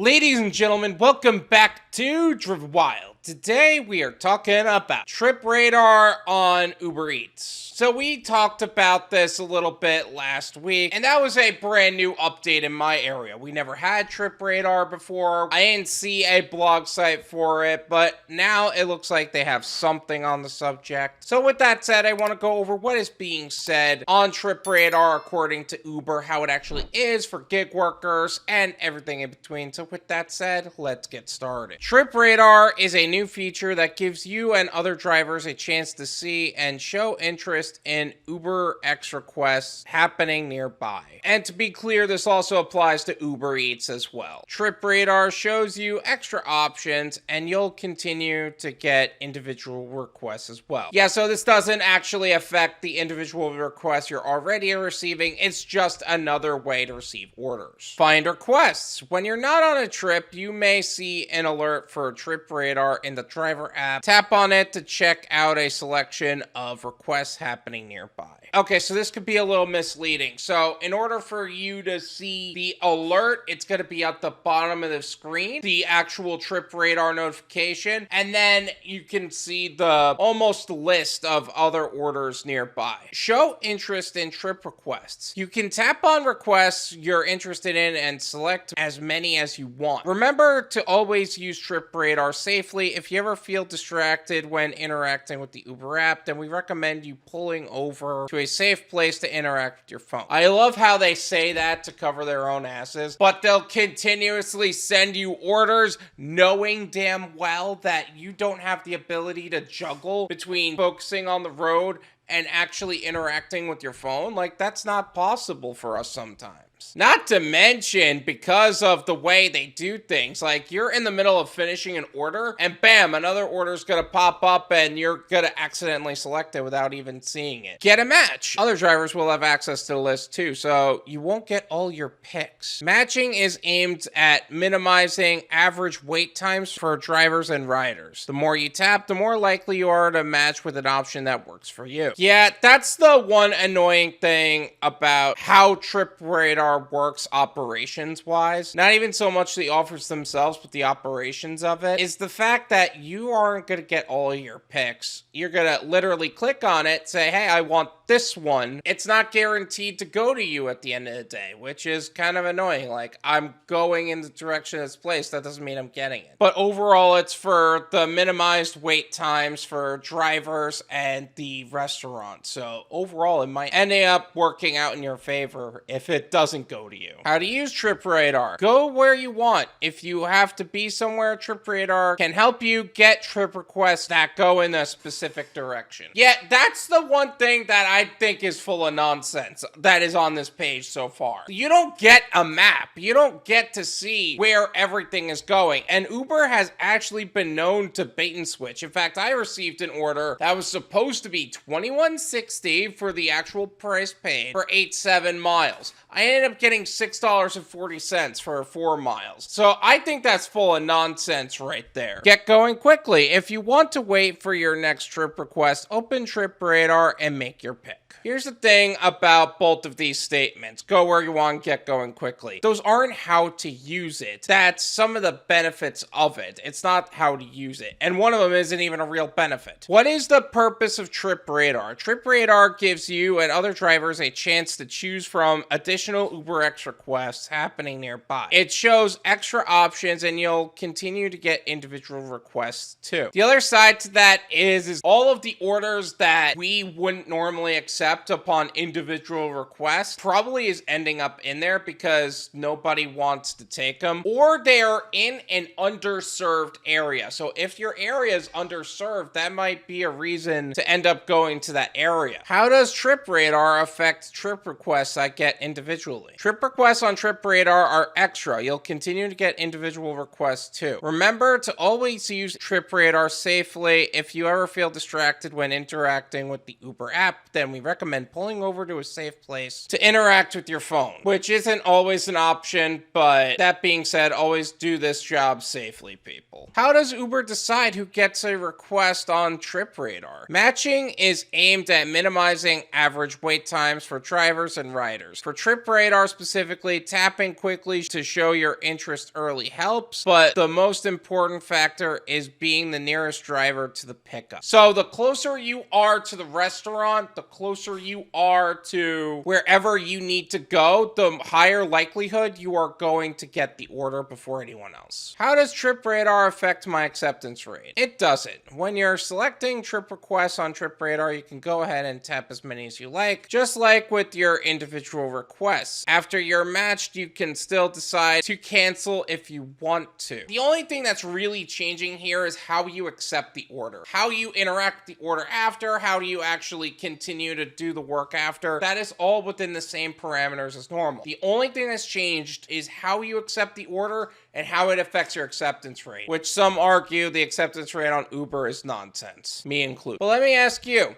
Ladies and gentlemen, welcome back to Driven Wild. Today we are talking about Trip Radar on Uber Eats. So we talked about this a little bit last week, and that was a brand new update in my area. We never had Trip Radar before. I didn't see a blog site for it, but now it looks like they have something on the subject. So with that said, I want to go over what is being said on Trip Radar according to Uber, how it actually is for gig workers, and everything in between. So with that said, let's get started. Trip Radar is a new feature that gives you and other drivers a chance to see and show interest in UberX requests happening nearby. And to be clear, this also applies to Uber Eats as well. Trip Radar shows you extra options and you'll continue to get individual requests as well. Yeah, so this doesn't actually affect the individual requests you're already receiving. It's just another way to receive orders. Find requests. When you're not on a trip, you may see an alert for Trip Radar in the driver app. Tap on it to check out a selection of requests happening nearby. Okay, so this could be a little misleading. So in order for you to see the alert, it's going to be at the bottom of the screen, the actual Trip Radar notification, and then you can see the almost list of other orders nearby. Show interest in trip requests. You can tap on requests you're interested in and select as many as you want. Remember to always use Trip Radar safely. If you ever feel distracted when interacting with the Uber app, then we recommend you pulling over to a safe place to interact with your phone. I love how they say that to cover their own asses, but they'll continuously send you orders knowing damn well that you don't have the ability to juggle between focusing on the road and actually interacting with your phone. Like, that's not possible for us sometimes. Not to mention, because of the way they do things, like you're in the middle of finishing an order and bam, another order's gonna pop up and you're gonna accidentally select it without even seeing it. Get a match. Other drivers will have access to the list too, so you won't get all your picks. Matching is aimed at minimizing average wait times for drivers and riders. The more you tap, the more likely you are to match with an option that works for you. Yeah, that's the one annoying thing about how Trip Radar works operations wise. Not even so much the offers themselves, but the operations of it, is the fact that you aren't going to get all of your picks. You're going to literally click on it, say, hey, I want this one. It's not guaranteed to go to you at the end of the day, which is kind of annoying. Like, I'm going in the direction of this place. That doesn't mean I'm getting it. But overall, it's for the minimized wait times for drivers and the restaurant. So overall, it might end up working out in your favor if it doesn't go to you. How to use Trip Radar. Go where you want. If you have to be somewhere, Trip Radar can help you get trip requests that go in a specific direction. Yeah, that's the one thing that I think is full of nonsense that is on this page so far. You don't get a map. You don't get to see where everything is going. And Uber has actually been known to bait and switch. In fact, I received an order that was supposed to be $21.60 for the actual price paid for 7 miles. I ended up getting $6.40 for 4 miles. So I think that's full of nonsense right there. Get going quickly. If you want to wait for your next trip request, open Trip Radar and make your pick. Here's the thing about both of these statements. Go where you want, get going quickly. Those aren't how to use it. That's some of the benefits of it. It's not how to use it. And one of them isn't even a real benefit. What is the purpose of Trip Radar? Trip Radar gives you and other drivers a chance to choose from additional UberX requests happening nearby. It shows extra options and you'll continue to get individual requests too. The other side to that is all of the orders that we wouldn't normally accept upon individual requests probably is ending up in there because nobody wants to take them, or they are in an underserved area. So if your area is underserved, that might be a reason to end up going to that area. How does Trip Radar affect trip requests I get individually? Trip requests on Trip Radar are extra. You'll continue to get individual requests too. Remember to always use Trip Radar safely. If you ever feel distracted when interacting with the Uber app, then we recommend recommend pulling over to a safe place to interact with your phone, which isn't always an option, but that being said, always do this job safely, people. How does Uber decide who gets a request on TripRadar? Matching is aimed at minimizing average wait times for drivers and riders. For TripRadar specifically, tapping quickly to show your interest early helps, but the most important factor is being the nearest driver to the pickup. So the closer you are to the restaurant, the closer you are to wherever you need to go, the higher likelihood you are going to get the order before anyone else. How does TripRadar affect my acceptance rate? It doesn't. When you're selecting trip requests on TripRadar, you can go ahead and tap as many as you like, just like with your individual requests. After you're matched, you can still decide to cancel if you want to. The only thing that's really changing here is how you accept the order, how you interact with the order after, how do you actually continue to do the work after. That is all within the same parameters as normal. The only thing that's changed is how you accept the order and how it affects your acceptance rate, which some argue the acceptance rate on Uber is nonsense, me included. But let me ask you,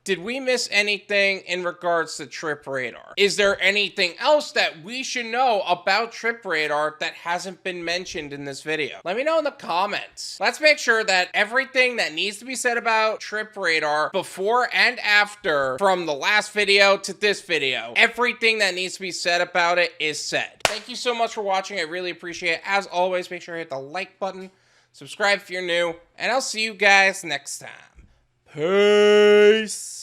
did we miss anything in regards to TripRadar? Is there anything else that we should know about TripRadar that hasn't been mentioned in this video? Let me know in the comments. Let's make sure that everything that needs to be said about TripRadar before and after, from the last video to this video, everything that needs to be said about it is said. Thank you so much for watching. I really appreciate it. As always, make sure to hit the like button, subscribe if you're new, and I'll see you guys next time. Peace.